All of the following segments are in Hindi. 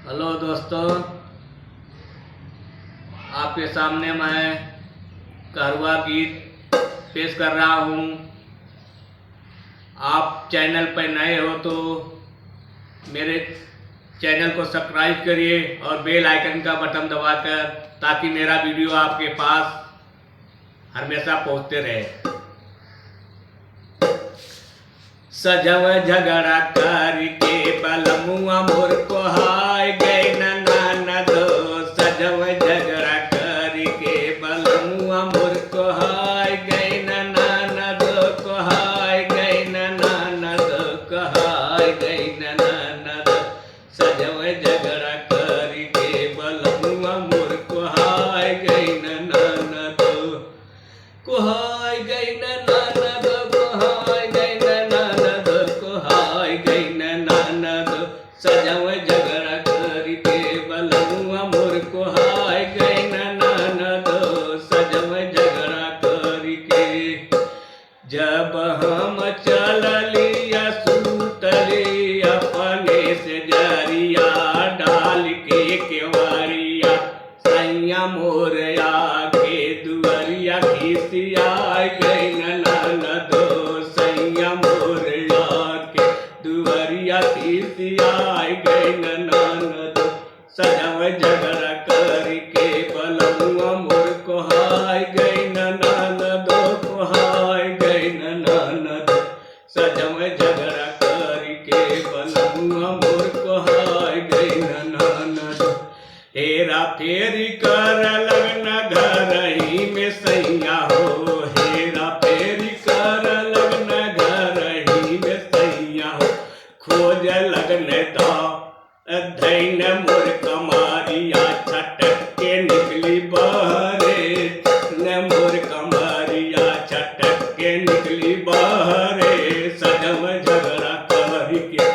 हेलो दोस्तों, आपके सामने मैं कारवा गीत पेश कर रहा हूँ। आप चैनल पर नए हो तो मेरे चैनल को सब्सक्राइब करिए और बेल आइकन का बटन दबाकर, ताकि मेरा वीडियो आपके पास हमेशा पहुँचते रहे। सजव झगड़ा करके बलमुआ मोर को हाय गए ननद। सजव झगड़ा करके बलमुआ मोर को हाय गए ननद, को हाय गए ननद, को हाय गए ननद। सजव झगड़ा करके बलमुआ मोर को हाय गए ननद, को हाय गए ननद, को हाय गए ननद, को हाय गए ननद। सजव झगड़ा करके बलमुआ मोर को हाय गए ननद, सजव झगड़ा करके। जब हम चललिया सूतली अपने से जरिया डाल के केवरिया, सैया मोर आके दुअरिया खिसिया गई ननद। सैया मोर आके दुअरिया खिसिया गई ननद। सजव झगड़ा करके बलमुआ मोर को हाय गई ननद, को हाय गई ननद। सजव झगड़ा करके बलमुआ मोर को हाय गई ननद। हेरा फेरी कर लगना घर ही में सैया हो, हेरा फेरी कर लगना घर ही में सैया हो। खोज लगने तो धैन मोर कमारिया छटक के निकली बहरे, न मोर कमारिया छटक के निकली बहरे। सजव झगड़ा करके,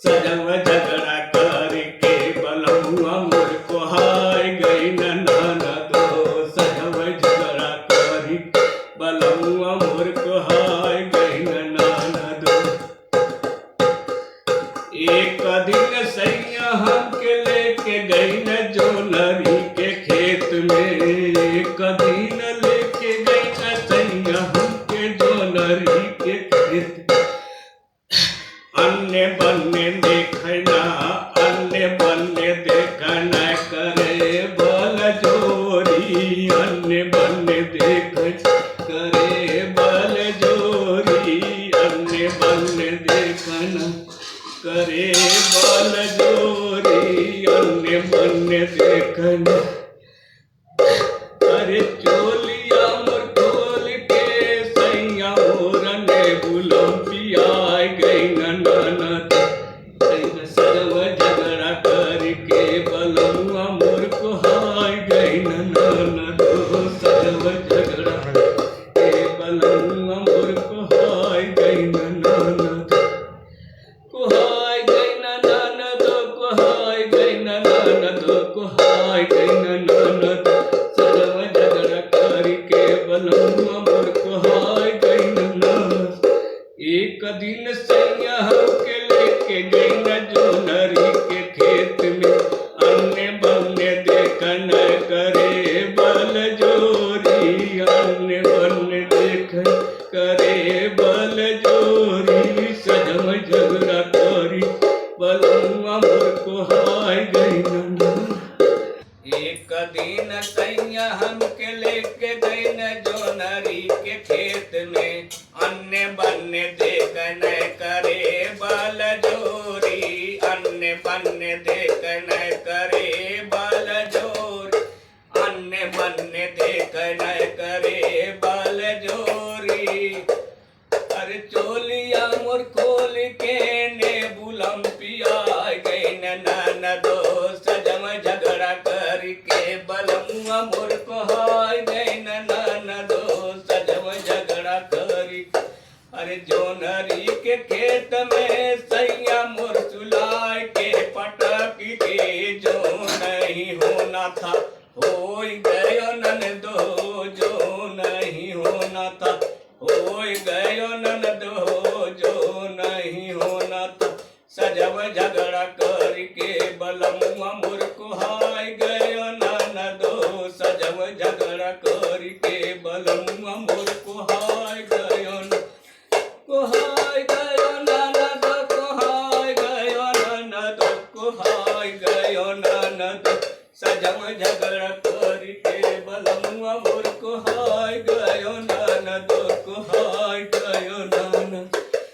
सजव झगड़ा करके बलमुआ मोर को हाय गई ननद। सजव झगड़ा करके बलमुआ मोर को हाय गई ननद। एक दिन सैया हमके लेके गई न जोनरी के खेत में, एक दिन लेके गई न सैया हमके जोनरी के खेत। अन्य बन्ने देखना, अन्य बन्ने देखना करे बल जोरी, अन्य बन्ने देख करे बल जोरी, अन्य बन्ने देखना करे बल जोरी, अन्य बन्ने देखना। अरे चोलिया मोर खोल के सैया मोर ने बुलम पियाय गई ननद। सजव झगड़ा करके बलमुआ मोर को हाय गई ननद। सजव झगड़ा के बलमुआ मोर को हाय गई ननद, को हाय गई ननद, को हाय गई ननद, को हाय गई ननद। सजव झगड़ा करके बलमुआ मोर को हाय गई ननद। एक दिन सैया हमके लेके गई न जोनरी के खेत में, अन्य बन्ने देखन करे बल जोरी, अन्य बन्ने देखन करे बल जोरी। सजव झगड़ा करी बलमुआ मोर को हाय गई ननद। एक दिन सैया हमके लेके गई न जोनरी के खेत में, अन्य बन्ने देखन करे बल जोरी, अन्य बन्ने देखन करे बल जोरी, अन्य बन्ने देखन करे बल जोरी। अरे चोलिया मोर खोल के ने बुलम पियाय गई ननद। सजव झगड़ा करके बलमुआ मोर को हाय गई ननद। सजव झगड़ा करी अरे जोनरी के खेत में सैया मोर सुलाय के पटक के, जो नहीं होना था हो गयो ननदो, जो नहीं होना था हो गयो ननदो, जो नहीं होना था। सजव झगड़ा करके बलमुआ मोर कोहाय गयो ननदो सजम झगड़ा करके बलमुआ मोर कोहाय गयो ननद कोहाय गयो ननद कोहाय गयो ननद सजम झगड़ा